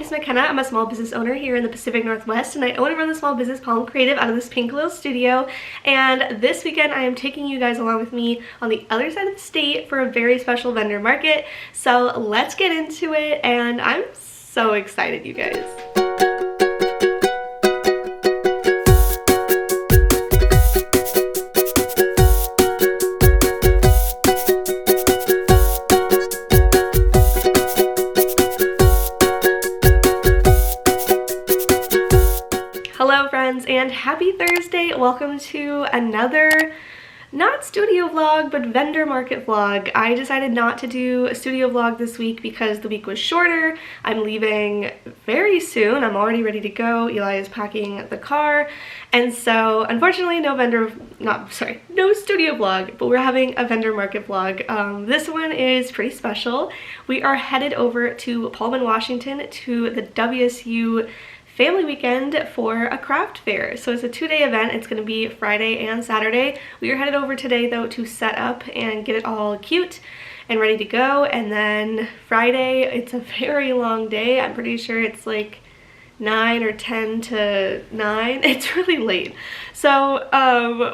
name is McKenna. I'm a small business owner here in the Pacific Northwest, and I own and run the small business Palm Creative out of this pink little studio. And this weekend I am taking you guys along with me on the other side of the state for a very special vendor market. So let's get into it, and I'm so excited, you guys. Hello friends, and happy Thursday. Welcome to another not studio vlog but vendor market vlog. I decided not to do a studio vlog this week because the week was shorter. I'm leaving very soon. I'm already ready to go. Eli is packing the car, and so unfortunately no studio vlog, but we're having a vendor market vlog. This one is pretty special. We are headed over to Pullman, Washington to the WSU family weekend for a craft fair. So it's a 2-day event. It's going to be Friday and Saturday. We are headed over today though to set up and get it all cute and ready to go, and then Friday it's a very long day. I'm pretty sure it's like 9 or 10 to 9. It's really late. So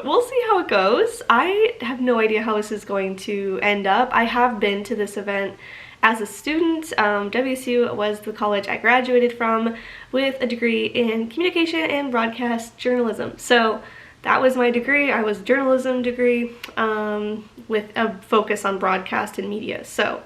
we'll see how it goes. I have no idea how this is going to end up. I have been to this event as a student. WSU was the college I graduated from with a degree in communication and broadcast journalism. So that was my degree. I was a journalism degree with a focus on broadcast and media. So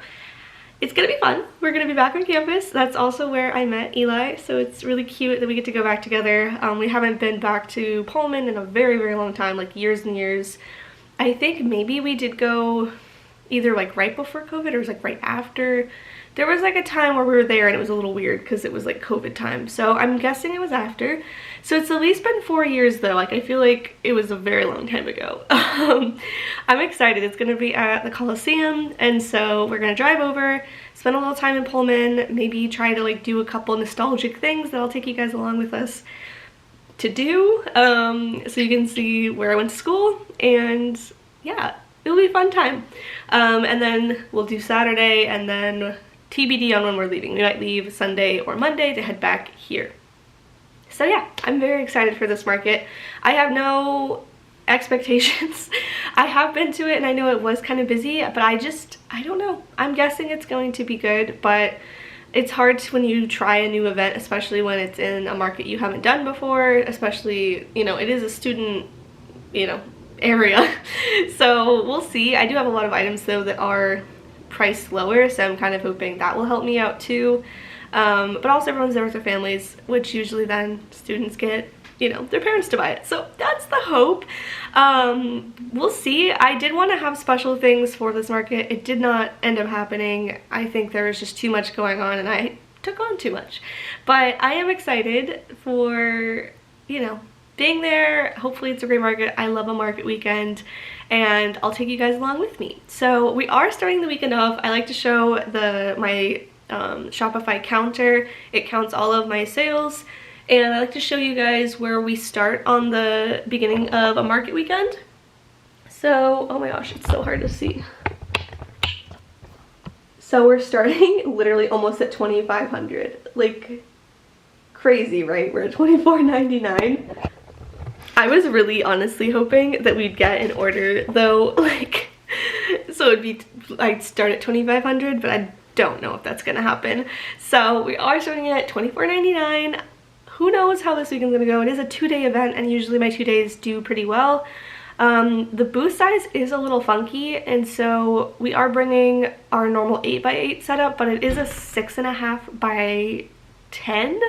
it's gonna be fun. We're gonna be back on campus. That's also where I met Eli, so it's really cute that we get to go back together. We haven't been back to Pullman in a very, very long time, like years and years. I think maybe we did go either like right before COVID or it was like right after. There was like a time where we were there and it was a little weird because it was like COVID time. So I'm guessing it was after. So it's at least been 4 years though. Like I feel like it was a very long time ago. I'm excited. It's gonna be at the Coliseum, and so we're gonna drive over, spend a little time in Pullman, maybe try to like do a couple nostalgic things that I'll take you guys along with us to do, so you can see where I went to school, and yeah, it'll be a fun time. And then we'll do Saturday, and then TBD on when we're leaving. We might leave Sunday or Monday to head back here. So yeah, I'm very excited for this market. I have no expectations. I have been to it and I know it was kind of busy, but I don't know. I'm guessing it's going to be good, but it's hard when you try a new event, especially when it's in a market you haven't done before, especially, you know, it is a student, you know, area. So we'll see. I do have a lot of items though that are priced lower, so I'm kind of hoping that will help me out too. But also everyone's there with their families, which usually then students get, you know, their parents to buy it. So that's the hope. We'll see. I did want to have special things for this market. It did not end up happening. I think there was just too much going on and I took on too much. But I am excited for, you know, being there. Hopefully it's a great market. I love a market weekend, and I'll take you guys along with me. So we are starting the weekend off. I like to show my Shopify counter. It counts all of my sales, and I like to show you guys where we start on the beginning of a market weekend. So, oh my gosh, it's so hard to see. So we're starting literally almost at $2,500. Like, crazy, right? We're at $24.99. I was really honestly hoping that we'd get an order though, like, so it'd be, I'd start at $2,500, but I don't know if that's gonna happen. So we are starting at $24.99. Who knows how this weekend's gonna go? It is a 2-day event, and usually my 2 days do pretty well. The booth size is a little funky, and so we are bringing our normal 8x8 setup, but it is a 6.5 by 10.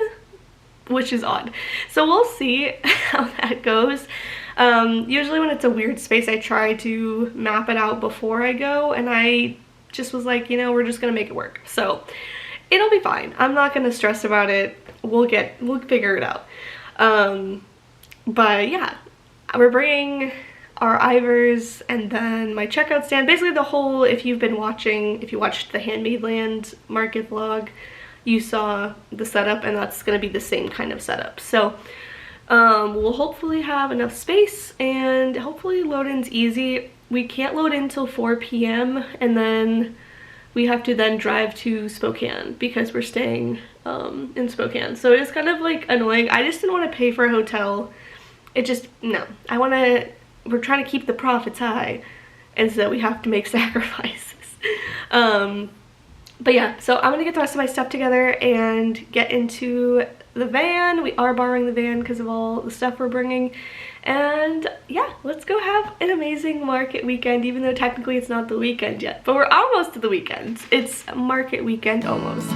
Which is odd. So we'll see how that goes. Usually when it's a weird space, I try to map it out before I go, and I just was like, you know, we're just gonna make it work. So it'll be fine. I'm not gonna stress about it. We'll figure it out. But yeah, we're bringing our Ivers and then my checkout stand. Basically the whole, if you watched the Handmade Land market vlog, you saw the setup, and that's going to be the same kind of setup. So we'll hopefully have enough space, and hopefully load-in's easy. We can't load in till 4 p.m. and then we have to then drive to Spokane because we're staying in Spokane. So it's kind of like annoying. I just didn't want to pay for a hotel. It just, no. We're trying to keep the profits high, and so we have to make sacrifices. But yeah, so I'm gonna get the rest of my stuff together and get into the van. We are borrowing the van because of all the stuff we're bringing. And yeah, let's go have an amazing market weekend, even though technically it's not the weekend yet. But we're almost to the weekend. It's market weekend almost.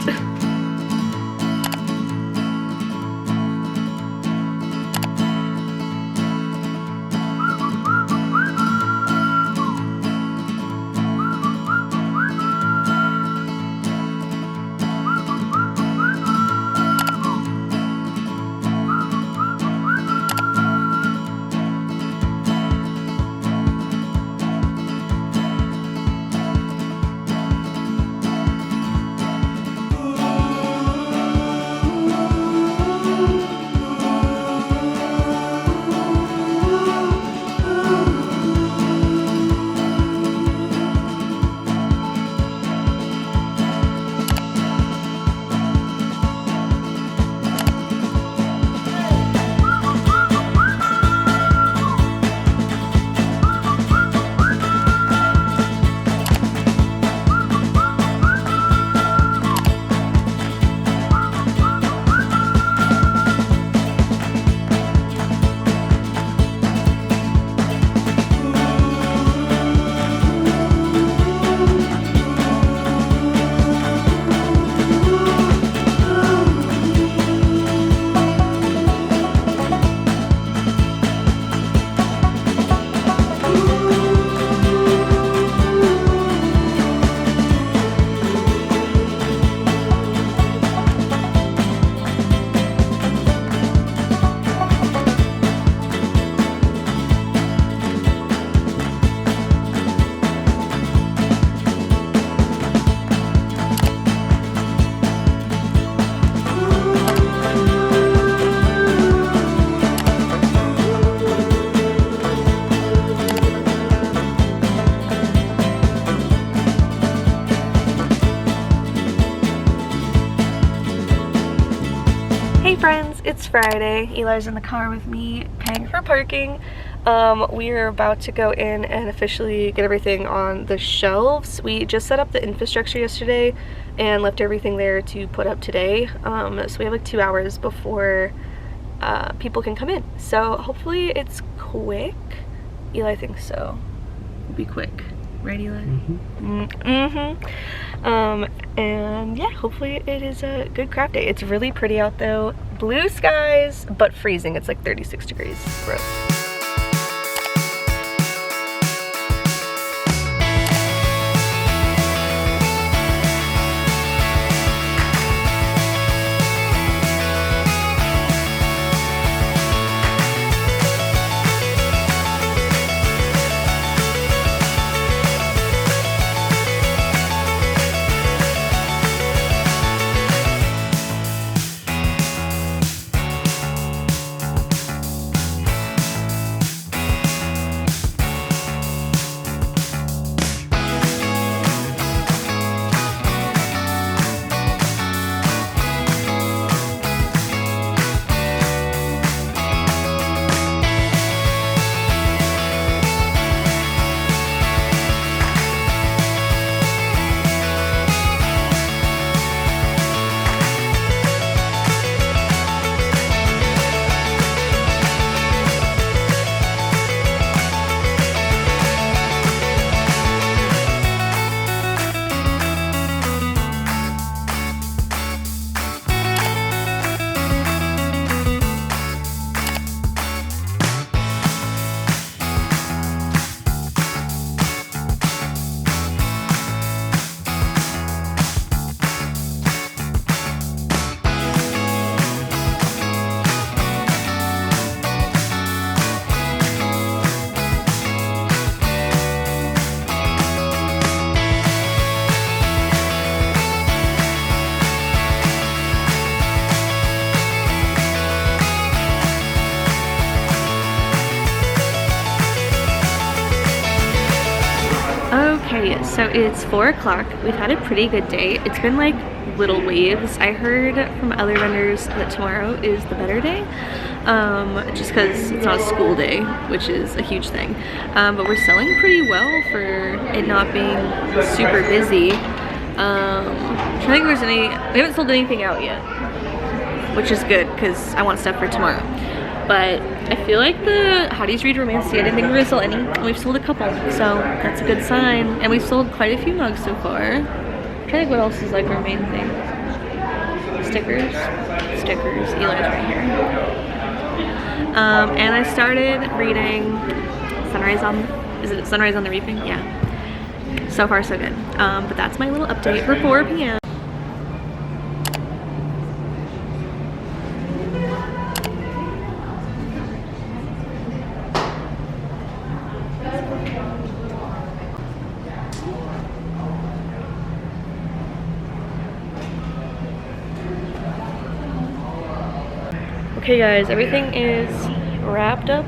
Friends, it's Friday. Eli's in the car with me paying for parking. We are about to go in and officially get everything on the shelves. We just set up the infrastructure yesterday and left everything there to put up today. So we have like 2 hours before people can come in. So hopefully it's quick. Eli thinks so. It'll be quick. Right, Eli? And yeah, hopefully it is a good craft day. It's really pretty out though. Blue skies, but freezing. It's like 36 degrees. Gross. Okay, so it's 4 o'clock. We've had a pretty good day. It's been like little waves. I heard from other vendors that tomorrow is the better day, just because it's not a school day, which is a huge thing. But we're selling pretty well for it not being super busy. I'm trying to think if there's any, we haven't sold anything out yet, which is good because I want stuff for tomorrow. But I feel like the Hottie's Read Romance, I didn't think we were gonna sell any, and we've sold a couple, so that's a good sign. And we've sold quite a few mugs so far. I'm trying to think what else is like our main thing. Stickers, Eli's right here. And I started reading is it Sunrise on the Reaping? Yeah. So far so good. But that's my little update for 4 p.m. Okay guys, everything is wrapped up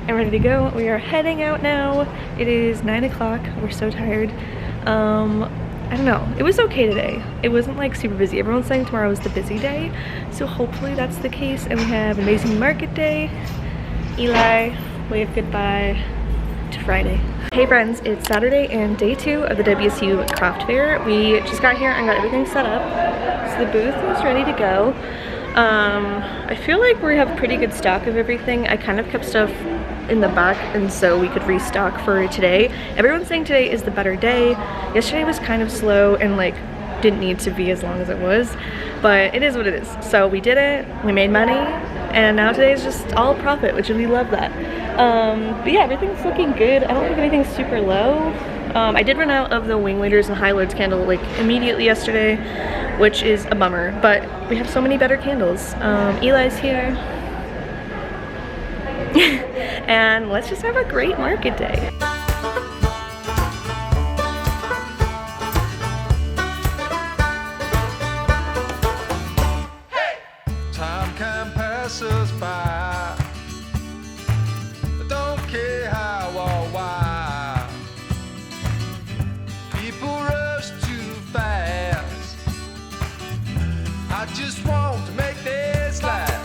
and ready to go. We are heading out now. It is 9 o'clock. We're so tired. I don't know. It was okay today. It wasn't like super busy. Everyone's saying tomorrow is the busy day, so hopefully that's the case. And we have amazing market day. Eli, wave goodbye to Friday. Hey friends, it's Saturday and day 2 of the WSU craft fair. We just got here and got everything set up, so the booth is ready to go. I feel like we have pretty good stock of everything. I kind of kept stuff in the back and so we could restock for today. Everyone's saying today is the better day. Yesterday was kind of slow and like didn't need to be as long as it was, but it is what it is. So we did it, we made money, and now today is just all profit, which we love that. But yeah, everything's looking good. I don't think anything's super low. I did run out of the Wing Waiters and High Lords candle like immediately yesterday, which is a bummer, but we have so many better candles. Eli's here. And let's just have a great market day. Time can pass us by. I don't care how or why. People rush too fast. I just want to make this last.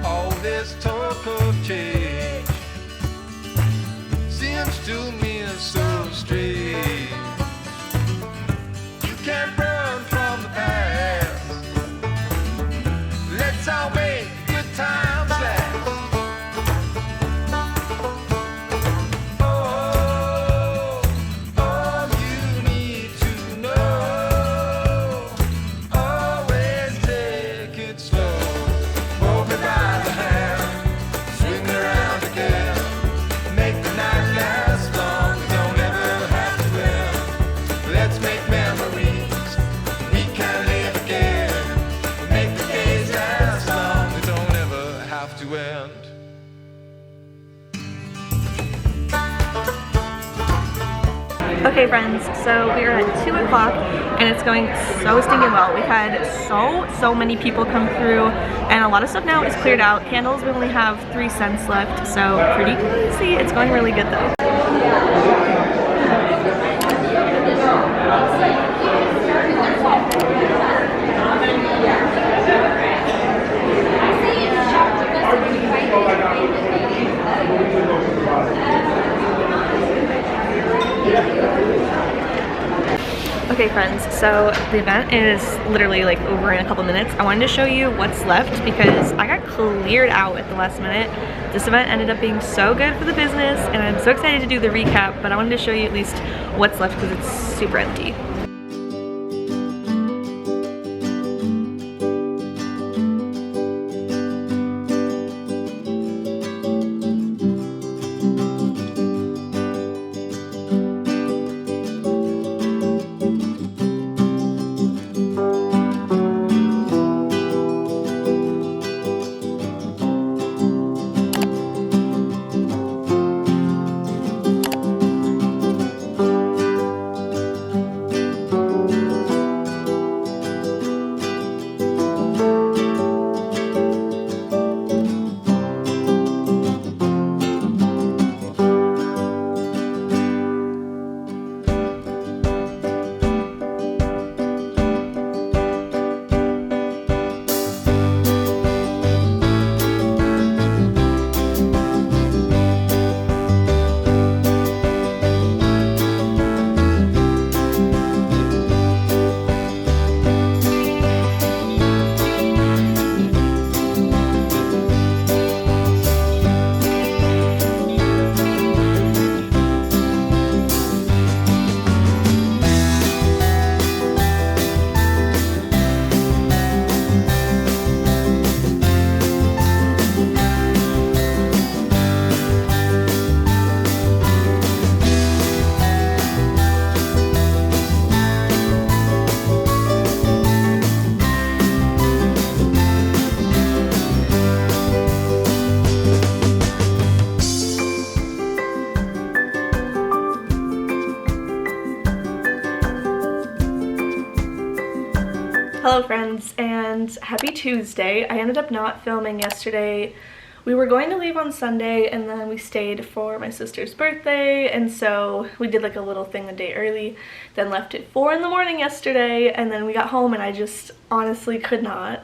All this talk of change seems to me so strange. You can't run from the past. Let's all make good times last. Oh, all you need to know. Always take it slow. Hold me by the hand, swing around again. Make the night last long. We don't ever have to end. Let's make memories. We can live again. Make the days last long. We don't ever have to end. Okay friends, so we are at 2 o'clock and it's going so stinking well. We've had so many people come through and a lot of stuff now is cleared out. Candles, we only have 3 cents left, so pretty easy. It's going really good though. Okay friends, so the event is literally like over in a couple minutes. I wanted to show you what's left because I got cleared out at the last minute. This event ended up being so good for the business and I'm so excited to do the recap, but I wanted to show you at least what's left because it's super empty. Hello friends, and happy Tuesday. I ended up not filming yesterday. We were going to leave on Sunday and then we stayed for my sister's birthday, and so we did like a little thing a day early, then left at 4 in the morning yesterday, and then we got home and I just honestly could not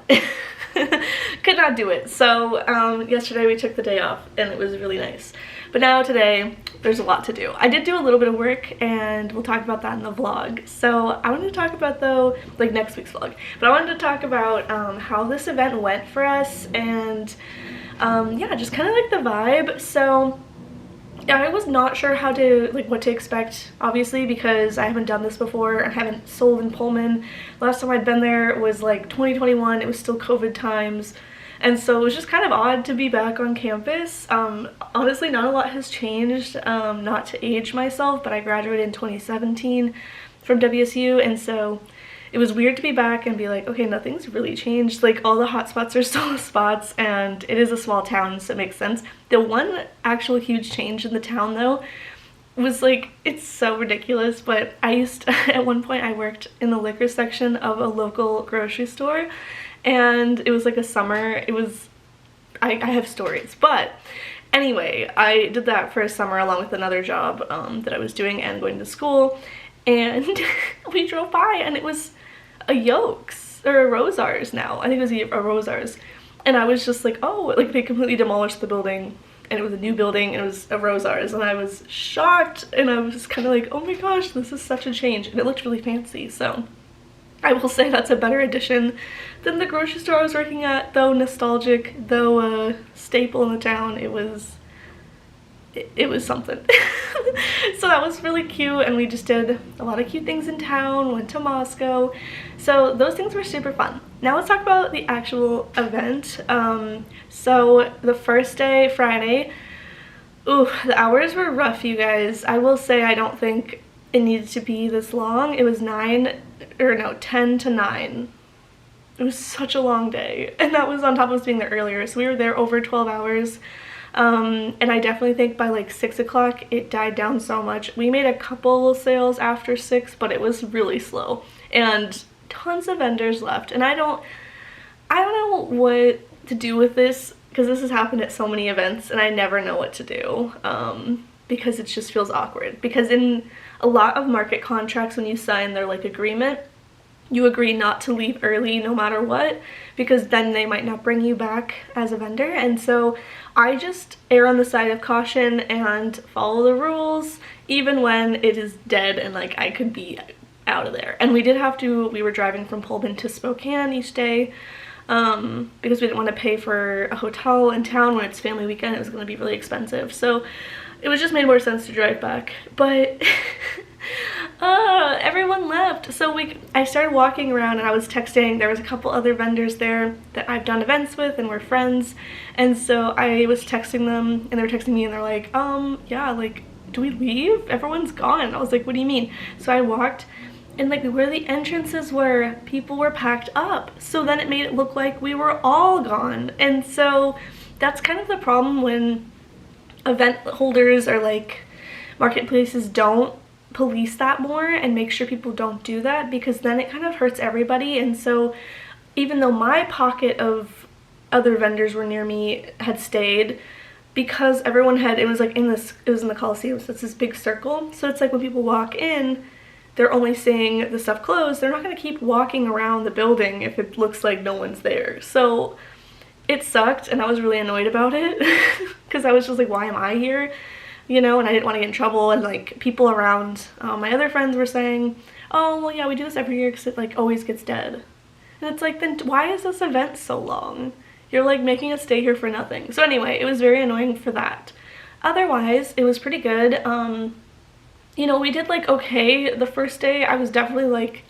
could not do it. So yesterday we took the day off and it was really nice. But now today, there's a lot to do. I did do a little bit of work and we'll talk about that in the vlog. So I wanted to talk about though, like next week's vlog, but I wanted to talk about how this event went for us and yeah, just kind of like the vibe. So I was not sure how to, like what to expect, obviously, because I haven't done this before and haven't sold in Pullman. Last time I'd been there was like 2021, it was still COVID times. And so it was just kind of odd to be back on campus. Honestly, not a lot has changed, not to age myself, but I graduated in 2017 from WSU, and so it was weird to be back and be like, okay, nothing's really changed. Like, all the hot spots are still spots, and it is a small town, so it makes sense. The one actual huge change in the town, though, was like, it's so ridiculous, but I used to, at one point I worked in the liquor section of a local grocery store, and it was like a summer. It was, I have stories, but anyway, I did that for a summer along with another job that I was doing and going to school, and we drove by and it was a Yolks, or a Rosars now. I think it was a Rosars, and I was just like, oh, like they completely demolished the building and it was a new building and it was a Rosars, and I was shocked and I was kind of like, oh my gosh, this is such a change, and it looked really fancy. So I will say that's a better addition than the grocery store I was working at, though nostalgic, though a staple in the town. It was something. So that was really cute, and we just did a lot of cute things in town, went to Moscow, so those things were super fun. Now let's talk about the actual event. So the first day, Friday, ooh, the hours were rough, you guys. I will say I don't think it needed to be this long. It was 10 to 9. It was such a long day, and that was on top of us being there earlier, so we were there over 12 hours. And I definitely think by like 6 o'clock it died down so much. We made a couple sales after 6, but it was really slow and tons of vendors left, and I don't know what to do with this, because this has happened at so many events and I never know what to do, because it just feels awkward. Because in a lot of market contracts, when you sign their like agreement, you agree not to leave early no matter what, because then they might not bring you back as a vendor. And so I just err on the side of caution and follow the rules, even when it is dead and like I could be out of there. And we were driving from Pullman to Spokane each day, because we didn't want to pay for a hotel in town when it's family weekend. It was going to be really expensive, so it was just made more sense to drive back. But everyone left, so I started walking around and I was texting. There was a couple other vendors there that I've done events with and we're friends, and so I was texting them and they were texting me and they're like, yeah, like, do we leave? Everyone's gone. I was like, what do you mean? So I walked, and like where the entrances were, people were packed up, so then it made it look like we were all gone. And so that's kind of the problem when event holders or like marketplaces don't police that more and make sure people don't do that, because then it kind of hurts everybody. And so even though my pocket of other vendors were near me had stayed, because everyone had, it was in the Coliseum, so it's this big circle, so it's like when people walk in, they're only seeing the stuff closed. They're not going to keep walking around the building if it looks like no one's there. So it sucked, and I was really annoyed about it because I was just like, why am I here? You know, and I didn't want to get in trouble. And like people around, my other friends were saying, oh, well, yeah, we do this every year because it like always gets dead. And it's like, then why is this event so long? You're like making us stay here for nothing. So anyway, it was very annoying for that. Otherwise, it was pretty good. You know, we did like okay the first day. I was definitely like,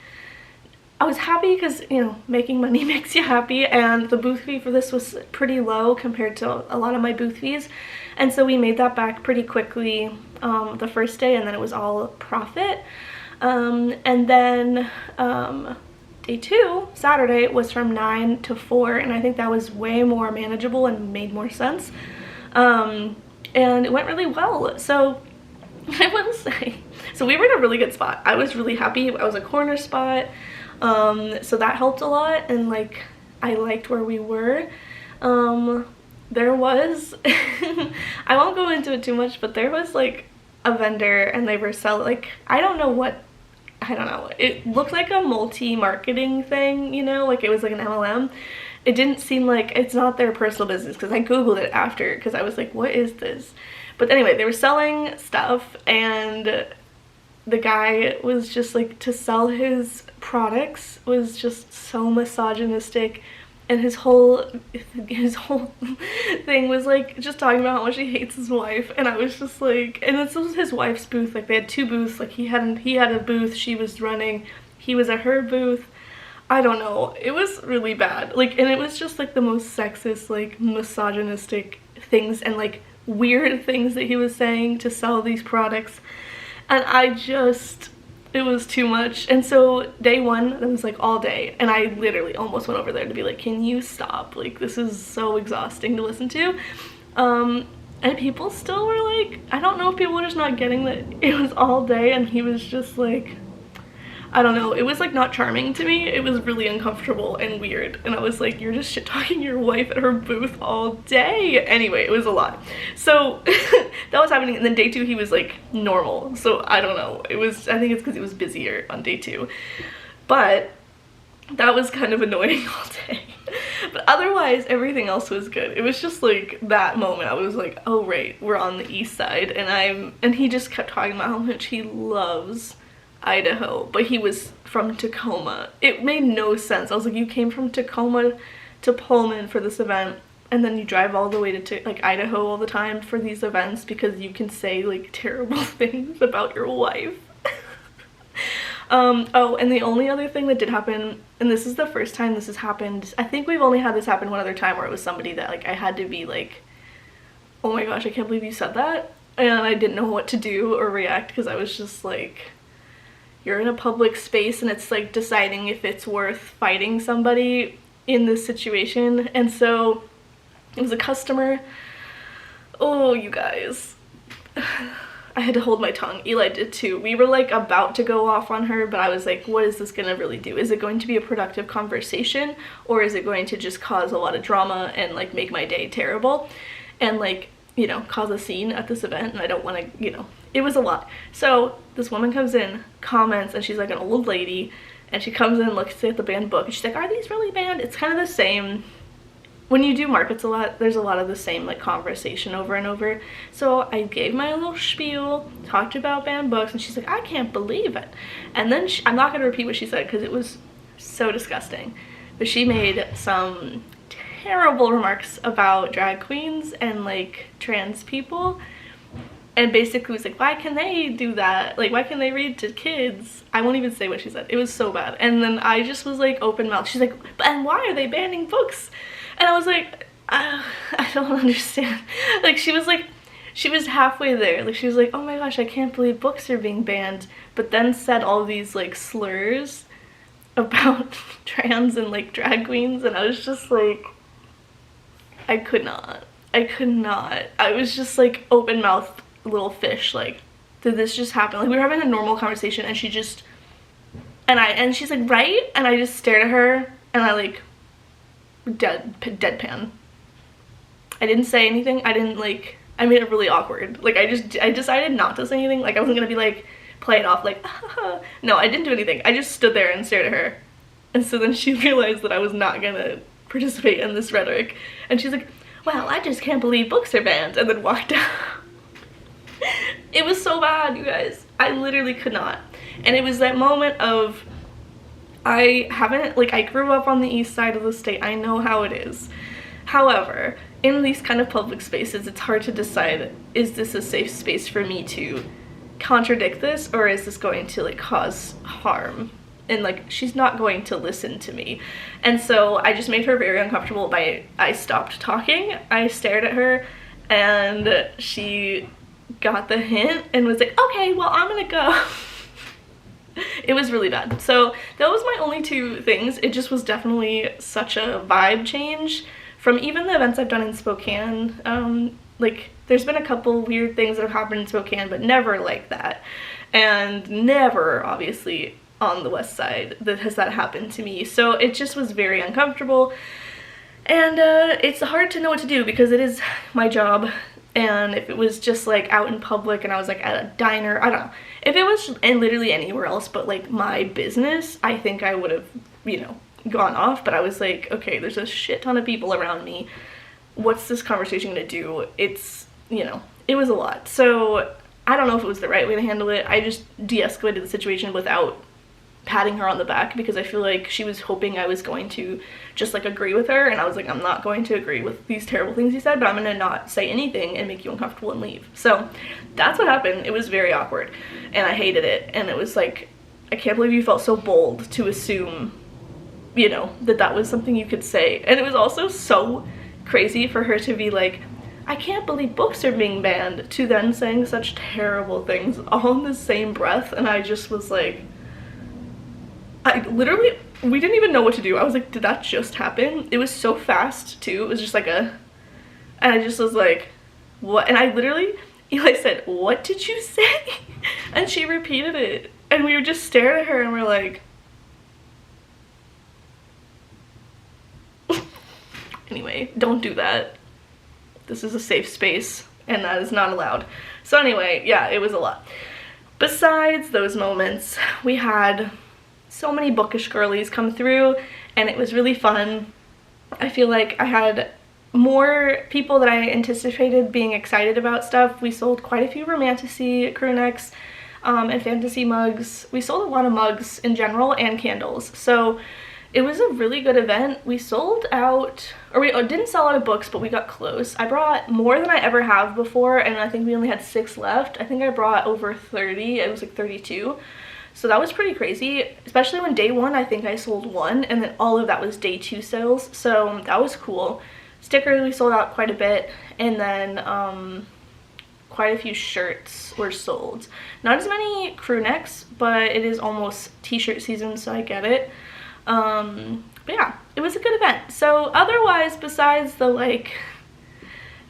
I was happy because, you know, making money makes you happy, and the booth fee for this was pretty low compared to a lot of my booth fees, and so we made that back pretty quickly the first day, and then it was all profit. And then day 2, Saturday, was from 9 to 4, and I think that was way more manageable and made more sense, and it went really well. So I will say, so we were in a really good spot. I was really happy. I was a corner spot. So that helped a lot, and like I liked where we were. There was I won't go into it too much, but there was like a vendor, and they were selling, like, I don't know, it looked like a multi-marketing thing, you know, like it was like an MLM. It didn't seem like, it's not their personal business, because I googled it after, because I was like, what is this? But anyway, they were selling stuff, and the guy was just like, to sell his products was just so misogynistic, and his whole thing was like just talking about how much he hates his wife, and I was just like, and this was his wife's booth, like they had two booths, like he had a booth she was running, he was at her booth. I don't know, it was really bad, like, and it was just like the most sexist, like misogynistic things and like weird things that he was saying to sell these products, and it was too much. And so day one, it was like all day, and I literally almost went over there to be like, can you stop, like this is so exhausting to listen to. And people still were like, I don't know if people were just not getting that it was all day, and he was just like, I don't know, it was like not charming to me. It was really uncomfortable and weird, and I was like, you're just shit talking your wife at her booth all day. Anyway, it was a lot. So that was happening, and then day two he was like normal, so I don't know, I think it's because he was busier on day two, but that was kind of annoying all day. But otherwise everything else was good. It was just like that moment I was like, oh right, we're on the east side, and he just kept talking about how much he loves Idaho, but he was from Tacoma. It made no sense. I was like, you came from Tacoma to Pullman for this event, and then you drive all the way to like Idaho all the time for these events because you can say like terrible things about your wife. Oh, and the only other thing that did happen, and this is the first time this has happened, I think we've only had this happen one other time, where it was somebody that like I had to be like, oh my gosh, I can't believe you said that, and I didn't know what to do or react, because I was just like, you're in a public space and it's like deciding if it's worth fighting somebody in this situation. And so it was a customer. Oh, you guys, I had to hold my tongue. Eli did too. We were like about to go off on her, but I was like, what is this gonna really do? Is it going to be a productive conversation, or is it going to just cause a lot of drama and like make my day terrible and like, you know, cause a scene at this event? And I don't want to, you know, it was a lot. So this woman comes in, comments, and she's like an old lady, and she comes in, looks at the banned book, and she's like, are these really banned? It's kind of the same. When you do markets a lot, there's a lot of the same like conversation over and over. So I gave my little spiel, talked about banned books, and she's like, I can't believe it. And then I'm not going to repeat what she said because it was so disgusting, but she made some terrible remarks about drag queens and like trans people, and basically was like, why can they do that? Like, why can they read to kids? I won't even say what she said. It was so bad. And then I just was like open mouth. She's like, and why are they banning books? And I was like, I don't understand. Like, she was halfway there. Like, she was like, oh my gosh, I can't believe books are being banned, but then said all these like slurs about trans and like drag queens, and I was just like, I could not. I was just like open mouth little fish, like, did this just happen? Like, we were having a normal conversation, and she just, and she's like, right? And I just stared at her, and I like deadpan. I didn't say anything. I made it really awkward. Like, I decided not to say anything. Like, I wasn't gonna be like, play it off like, no, I didn't do anything. I just stood there and stared at her. And so then she realized that I was not gonna participate in this rhetoric, and she's like, well, I just can't believe books are banned, and then walked out. It was so bad, you guys. I literally could not. And it was that moment of, I grew up on the east side of the state. I know how it is. However, in these kind of public spaces, it's hard to decide, is this a safe space for me to contradict this, or is this going to like cause harm? And like, she's not going to listen to me. And so I just made her very uncomfortable I stopped talking. I stared at her, and she got the hint and was like, okay, well, I'm gonna go. It was really bad. So that was my only two things. It just was definitely such a vibe change from even the events I've done in Spokane. Like, there's been a couple weird things that have happened in Spokane, but never like that. And never, obviously, on the west side that happened to me. So it just was very uncomfortable. And it's hard to know what to do because it is my job. And if it was just like out in public and I was like at a diner, I don't know. If it was literally anywhere else but like my business, I think I would have, you know, gone off. But I was like, okay, there's a shit ton of people around me. What's this conversation gonna do? It's, you know, it was a lot. So I don't know if it was the right way to handle it. I just de-escalated the situation without patting her on the back because I feel like she was hoping I was going to just like agree with her, and I was like, I'm not going to agree with these terrible things you said, but I'm gonna not say anything and make you uncomfortable and leave. So that's what happened. It was very awkward and I hated it, and it was like, I can't believe you felt so bold to assume, you know, that was something you could say. And it was also so crazy for her to be like, I can't believe books are being banned, to then saying such terrible things all in the same breath. And I just was like, we didn't even know what to do. I was like, did that just happen? It was so fast too. It was just like and I just was like, what? And Eli said, what did you say? And she repeated it. And we were just staring at her and we're like, anyway, don't do that. This is a safe space and that is not allowed. So anyway, yeah, it was a lot. Besides those moments, we had so many bookish girlies come through and it was really fun. I feel like I had more people that I anticipated being excited about stuff. We sold quite a few romantasy crew necks and fantasy mugs. We sold a lot of mugs in general and candles. So it was a really good event. We sold out, or we didn't sell out of books, but we got close. I brought more than I ever have before, and I think we only had 6 left. I think I brought over 30. It was like 32. So that was pretty crazy, especially when day 1 I think I sold 1, and then all of that was day 2 sales. So that was cool. Stickers we sold out quite a bit, and then quite a few shirts were sold. Not as many crew necks, but it is almost t-shirt season, so I get it. But yeah, it was a good event. So otherwise, besides the like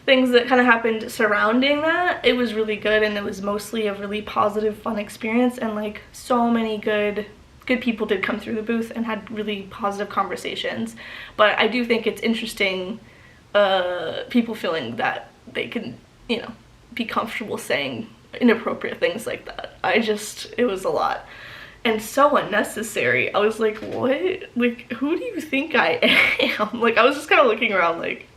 things that kind of happened surrounding that, it was really good, and it was mostly a really positive, fun experience, and like so many good people did come through the booth and had really positive conversations. But I do think it's interesting, people feeling that they can, you know, be comfortable saying inappropriate things like that. It was a lot. And so unnecessary. I was like, what? Like, who do you think I am? Like, I was just kind of looking around like,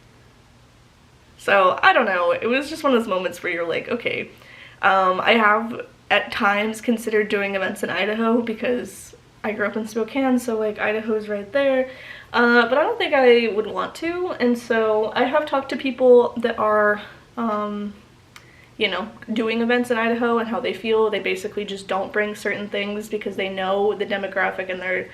so I don't know. It was just one of those moments where you're like, okay, I have at times considered doing events in Idaho because I grew up in Spokane, so like Idaho's right there. But I don't think I would want to. And so I have talked to people that are, you know, doing events in Idaho and how they feel. They basically just don't bring certain things because they know the demographic and they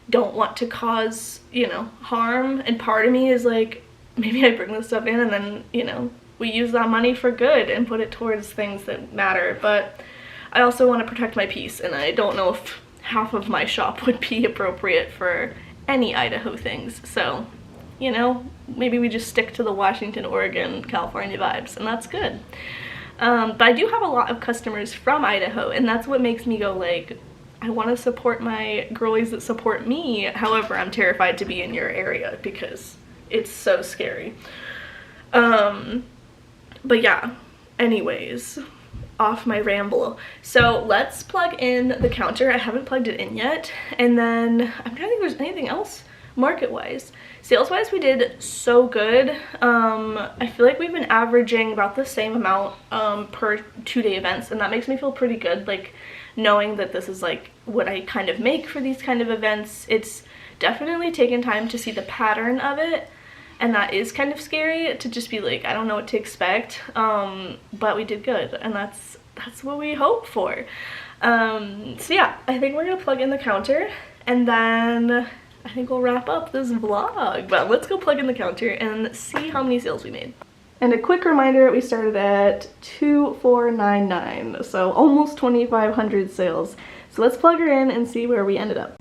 don't want to cause, you know, harm. And part of me is like, maybe I bring this stuff in and then, you know, we use that money for good and put it towards things that matter. But I also want to protect my peace, and I don't know if half of my shop would be appropriate for any Idaho things. So, you know, maybe we just stick to the Washington, Oregon, California vibes, and that's good. But I do have a lot of customers from Idaho, and that's what makes me go like, I want to support my girlies that support me. However, I'm terrified to be in your area because it's so scary. But yeah, anyways, off my ramble. So let's plug in the counter. I haven't plugged it in yet. And then I'm trying to think if there's anything else market-wise. Sales-wise, we did so good. I feel like we've been averaging about the same amount per 2-day events, and that makes me feel pretty good, like knowing that this is like what I kind of make for these kind of events. It's definitely taken time to see the pattern of it, and that is kind of scary to just be like, I don't know what to expect, but we did good, and that's what we hope for. So yeah, I think we're gonna plug in the counter, and then I think we'll wrap up this vlog. But let's go plug in the counter and see how many sales we made. And a quick reminder, we started at 2,499, so almost 2,500 sales. So let's plug her in and see where we ended up.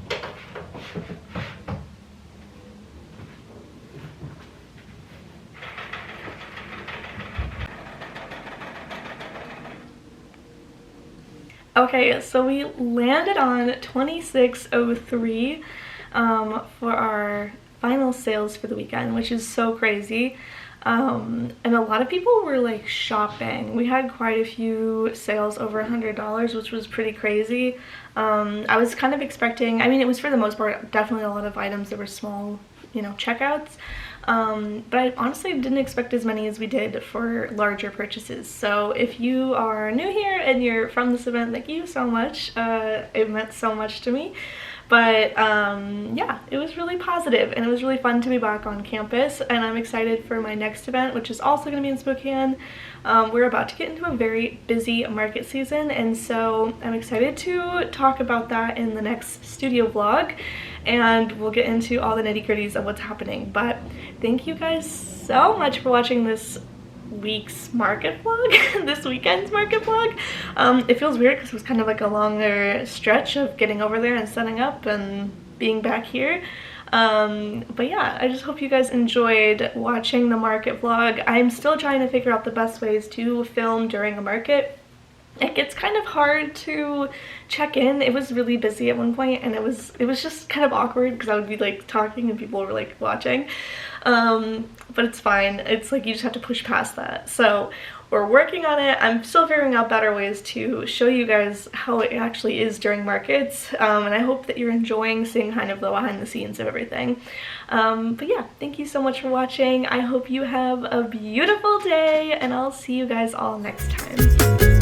Okay, so we landed on 2603 for our final sales for the weekend, which is so crazy. And a lot of people were like shopping. We had quite a few sales over $100, which was pretty crazy. I was kind of expecting, I mean, it was for the most part definitely a lot of items that were small, you know, checkouts. But I honestly didn't expect as many as we did for larger purchases. So if you are new here and you're from this event, thank you so much. It meant so much to me. But yeah, it was really positive and it was really fun to be back on campus, and I'm excited for my next event, which is also going to be in Spokane. We're about to get into a very busy market season, and so I'm excited to talk about that in the next studio vlog, and we'll get into all the nitty-gritties of what's happening. But thank you guys so much for watching this week's market vlog, this weekend's market vlog. It feels weird because it was kind of like a longer stretch of getting over there and setting up and being back here. But yeah, I just hope you guys enjoyed watching the market vlog. I'm still trying to figure out the best ways to film during a market. It gets kind of hard to check in. It was really busy at one point, and it was just kind of awkward because I would be like talking and people were like watching. But it's fine. It's like you just have to push past that. So we're working on it. I'm still figuring out better ways to show you guys how it actually is during markets. And I hope that you're enjoying seeing kind of the behind the scenes of everything. But yeah, thank you so much for watching. I hope you have a beautiful day, and I'll see you guys all next time.